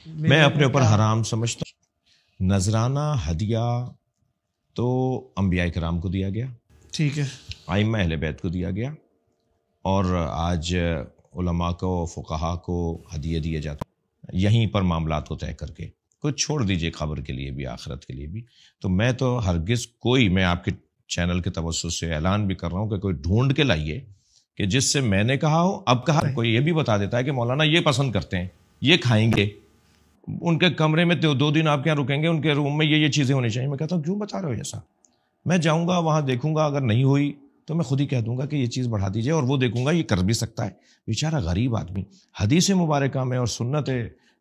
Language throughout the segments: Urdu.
میں اپنے اوپر حرام سمجھتا ہوں. نذرانہ ہدیہ تو انبیاء کرام کو دیا گیا, ٹھیک ہے, ائمہ اہل بیت کو دیا گیا, اور آج علماء کو فقہا کو ہدیے دیے جاتے ہیں یہیں پر معاملات کو طے کر کے. کچھ چھوڑ دیجئے قبر کے لیے بھی, آخرت کے لیے بھی. تو میں تو ہرگز کوئی, میں آپ کے چینل کے توسط سے اعلان بھی کر رہا ہوں کہ کوئی ڈھونڈ کے لائیے کہ جس سے میں نے کہا ہو اب کہا. کوئی یہ بھی بتا دیتا ہے کہ مولانا یہ پسند کرتے ہیں, یہ کھائیں گے, ان کے کمرے میں 2 دن آپ کے یہاں رکیں گے, ان کے روم میں یہ چیزیں ہونی چاہیے. میں کہتا ہوں کیوں بتا رہے ہو ایسا؟ میں جاؤں گا وہاں دیکھوں گا, اگر نہیں ہوئی تو میں خود ہی کہہ دوں گا کہ یہ چیز بڑھا دیجیے, اور وہ دیکھوں گا یہ کر بھی سکتا ہے. بیچارہ غریب آدمی. حدیث مبارکہ میں اور سنت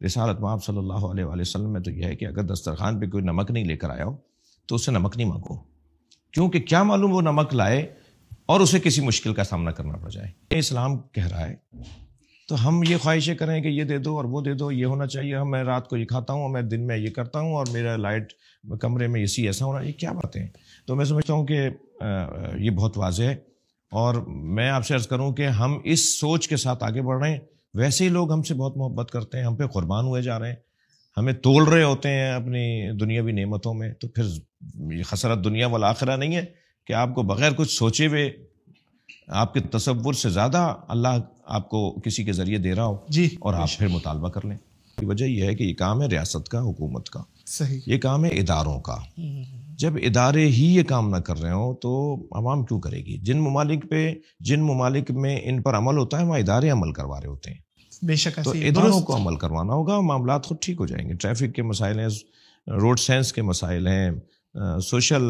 رسالت مآب صلی اللہ علیہ وآلہ وسلم میں تو یہ ہے کہ اگر دسترخوان پہ کوئی نمک نہیں لے کر آیا ہو تو اس سے نمک نہیں مانگو, کیونکہ کیا معلوم وہ نمک لائے اور اسے کسی مشکل کا سامنا کرنا پڑ جائے. یہ اسلام کہہ رہا ہے. تو ہم یہ خواہشیں کریں کہ یہ دے دو اور وہ دے دو, یہ ہونا چاہیے, میں رات کو یہ کھاتا ہوں, میں دن میں یہ کرتا ہوں, اور میرا لائٹ کمرے میں اسی ایسا ہونا, یہ کیا باتیں ہیں؟ تو میں سمجھتا ہوں کہ یہ بہت واضح ہے, اور میں آپ سے عرض کروں کہ ہم اس سوچ کے ساتھ آگے بڑھ رہے ہیں. ویسے ہی لوگ ہم سے بہت محبت کرتے ہیں, ہم پہ قربان ہوئے جا رہے ہیں, ہمیں تول رہے ہوتے ہیں اپنی دنیاوی نعمتوں میں. تو پھر یہ خسرت دنیا والآخرہ نہیں ہے کہ آپ کو بغیر کچھ سوچے ہوئے آپ کے تصور سے زیادہ اللہ آپ کو کسی کے ذریعے دے رہا ہو جی, اور آپ پھر مطالبہ کر لیں. کی وجہ یہ ہے کہ یہ کام ہے ریاست کا, حکومت کا, صحیح, یہ کام ہے اداروں کا. جب ادارے ہی یہ کام نہ کر رہے ہوں تو عوام کیوں کرے گی؟ جن ممالک میں ان پر عمل ہوتا ہے وہاں ادارے عمل کروا رہے ہوتے ہیں. بے شک, تو اداروں کو عمل کروانا ہوگا, معاملات خود ٹھیک ہو جائیں گے. ٹریفک کے مسائل ہیں, روڈ سینس کے مسائل ہیں, سوشل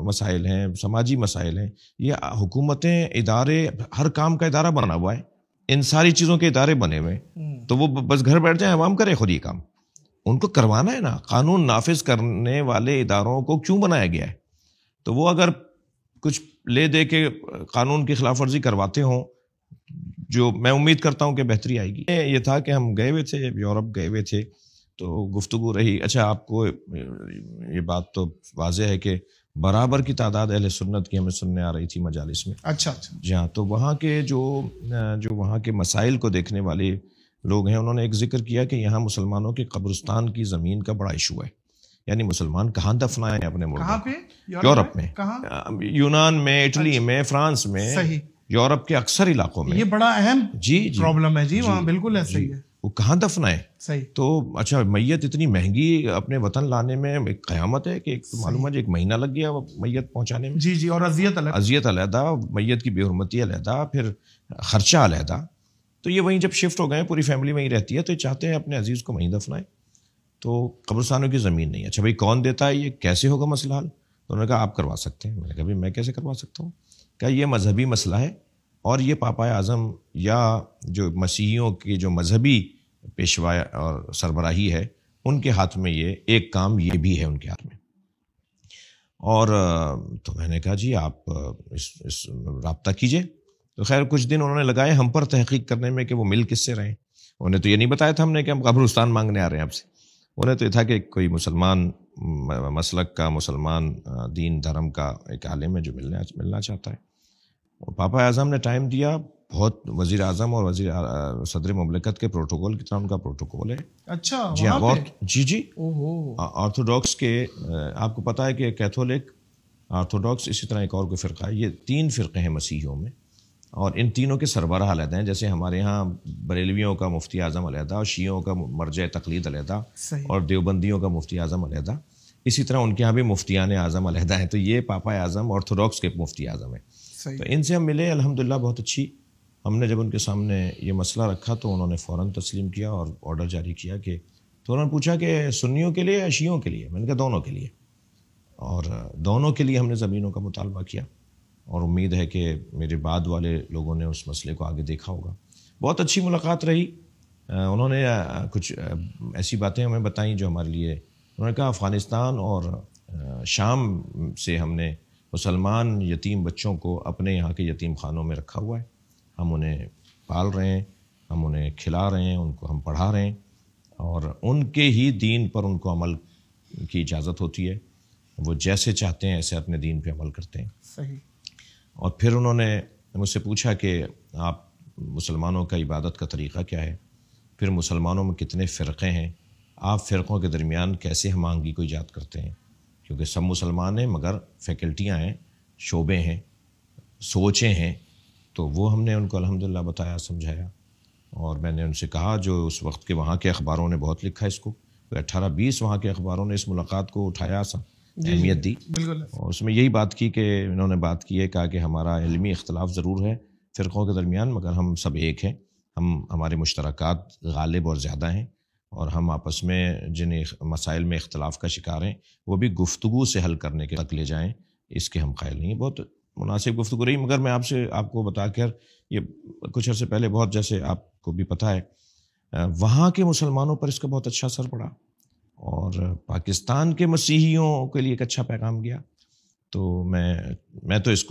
مسائل ہیں, سماجی مسائل ہیں. یہ حکومتیں, ادارے, ہر کام کا ادارہ بنا ہوا ہے, ان ساری چیزوں کے ادارے بنے ہوئے ہیں. تو وہ بس گھر بیٹھ جائیں, عوام کرے خود یہ کام. ان کو کروانا ہے نا. قانون نافذ کرنے والے اداروں کو کیوں بنایا گیا ہے؟ تو وہ اگر کچھ لے دے کے قانون کی خلاف ورزی کرواتے ہوں, جو میں امید کرتا ہوں کہ بہتری آئے گی. یہ تھا کہ ہم گئے ہوئے تھے, یورپ گئے ہوئے تھے, تو گفتگو رہی. اچھا, آپ کو یہ بات تو واضح ہے کہ برابر کی تعداد اہل سنت کی ہمیں سننے آ رہی تھی مجالس میں. اچھا, جی ہاں. تو وہاں کے جو وہاں کے مسائل کو دیکھنے والے لوگ ہیں, انہوں نے ایک ذکر کیا کہ یہاں مسلمانوں کے قبرستان کی زمین کا بڑا ایشو ہے. یعنی مسلمان کہاں دفنائے اپنے ملک میں؟ یورپ میں, یونان میں, اٹلی میں, فرانس میں, یورپ کے اکثر علاقوں میں. یہ بڑا اہم جی پرابلم ہے. جی, وہاں بالکل ایسا ہی ہے. وہ کہاں دفنائے؟ صحیح. تو اچھا, میت اتنی مہنگی اپنے وطن لانے میں ایک قیامت ہے کہ معلوم ہے 1 مہینہ لگ گیا میت پہنچانے میں. جی, اور اذیت علیحدہ, میت کی بے حرمتی علیحدہ, پھر خرچہ علیحدہ. تو یہ وہیں جب شفٹ ہو گئے, پوری فیملی وہیں رہتی ہے, تو یہ چاہتے ہیں اپنے عزیز کو وہیں دفنائیں. تو قبرستانوں کی زمین نہیں. اچھا بھائی, کون دیتا ہے, یہ کیسے ہوگا مسئلہ حل؟ تو انہوں نے کہا آپ کروا سکتے ہیں. میں نے کہا بھائی میں کیسے کروا سکتا ہوں؟ کہا یہ مذہبی مسئلہ ہے, اور یہ پاپا اعظم یا جو مسیحیوں کی جو مذہبی پیشوا اور سربراہی ہے ان کے ہاتھ میں یہ ایک کام یہ بھی ہے ان کے ہاتھ میں. اور تو میں نے کہا جی آپ اس رابطہ کیجئے. تو خیر کچھ دن انہوں نے لگائے ہم پر تحقیق کرنے میں کہ وہ مل کس سے رہے. انہیں تو یہ نہیں بتایا تھا ہم نے کہ ہم قبرستان مانگنے آ رہے ہیں آپ سے. انہیں تو یہ تھا کہ کوئی مسلمان مسلک کا, مسلمان دین دھرم کا ایک عالم ہے جو ملنا چاہتا ہے. اور پاپا اعظم نے ٹائم دیا. بہت وزیر اعظم اور صدر مملکت کے پروٹوکول کی طرح ان کا پروٹوکول ہے. اچھا, جی ہاں, جی آرتھوڈاکس کے, آپ کو پتا ہے کہ کیتھولک, آرتھوڈاکس, اسی طرح ایک اور کوئی فرقہ ہے. یہ 3 فرقے ہیں مسیحیوں میں, اور ان تینوں کے سربراہ علیحدہ ہیں. جیسے ہمارے ہاں بریلویوں کا مفتی اعظم علیحدہ, اور شیعوں کا مرجع تقلید علیحدہ, اور دیوبندیوں کا مفتی اعظم علیحدہ. اسی طرح ان کے یہاں بھی مفتیان اعظم علیحدہ ہیں. تو یہ پاپا اعظم آرتھوڈاکس کے مفتی اعظم ہیں. تو ان سے ہم ملے, الحمدللہ بہت اچھی. ہم نے جب ان کے سامنے یہ مسئلہ رکھا تو انہوں نے فوراً تسلیم کیا اور آرڈر جاری کیا کہ, تو انہوں نے پوچھا کہ سنیوں کے لیے یا شیعوں کے لیے؟ میں نے کہا دونوں کے لیے. اور دونوں کے لیے ہم نے زمینوں کا مطالبہ کیا, اور امید ہے کہ میرے بعد والے لوگوں نے اس مسئلے کو آگے دیکھا ہوگا. بہت اچھی ملاقات رہی. انہوں نے کچھ ایسی باتیں ہمیں بتائیں جو ہمارے لیے, انہوں نے کہا افغانستان اور شام سے ہم نے مسلمان یتیم بچوں کو اپنے یہاں کے یتیم خانوں میں رکھا ہوا ہے. ہم انہیں پال رہے ہیں, ہم انہیں کھلا رہے ہیں, ان کو ہم پڑھا رہے ہیں, اور ان کے ہی دین پر ان کو عمل کی اجازت ہوتی ہے. وہ جیسے چاہتے ہیں ایسے اپنے دین پہ عمل کرتے ہیں. صحیح. اور پھر انہوں نے مجھ سے پوچھا کہ آپ مسلمانوں کا عبادت کا طریقہ کیا ہے, پھر مسلمانوں میں کتنے فرقے ہیں, آپ فرقوں کے درمیان کیسے ہم آہنگی کو ایجاد کرتے ہیں، کیونکہ سب مسلمان ہیں مگر فیکلٹیاں ہیں، شعبے ہیں، سوچیں ہیں. تو وہ ہم نے ان کو الحمدللہ بتایا، سمجھایا. اور میں نے ان سے کہا، جو اس وقت کے وہاں کے اخباروں نے بہت لکھا اس کو، 18-20 وہاں کے اخباروں نے اس ملاقات کو اٹھایا، اہمیت دی. بالکل. اور اس میں یہی بات کی کہ انہوں نے بات کی ہے، کہا کہ ہمارا علمی اختلاف ضرور ہے فرقوں کے درمیان، مگر ہم سب ایک ہیں. ہمارے مشترکات غالب اور زیادہ ہیں، اور ہم آپس میں جن مسائل میں اختلاف کا شکار ہیں وہ بھی گفتگو سے حل کرنے کے تک لے جائیں، اس کے ہم قائل نہیں ہیں. بہت مناسب گفتگو رہی. مگر میں آپ کو بتا کر، یہ کچھ عرصے پہلے بہت، جیسے آپ کو بھی پتہ ہے، وہاں کے مسلمانوں پر اس کا بہت اچھا اثر پڑا، اور پاکستان کے مسیحیوں کے لیے ایک اچھا پیغام گیا. تو میں تو اس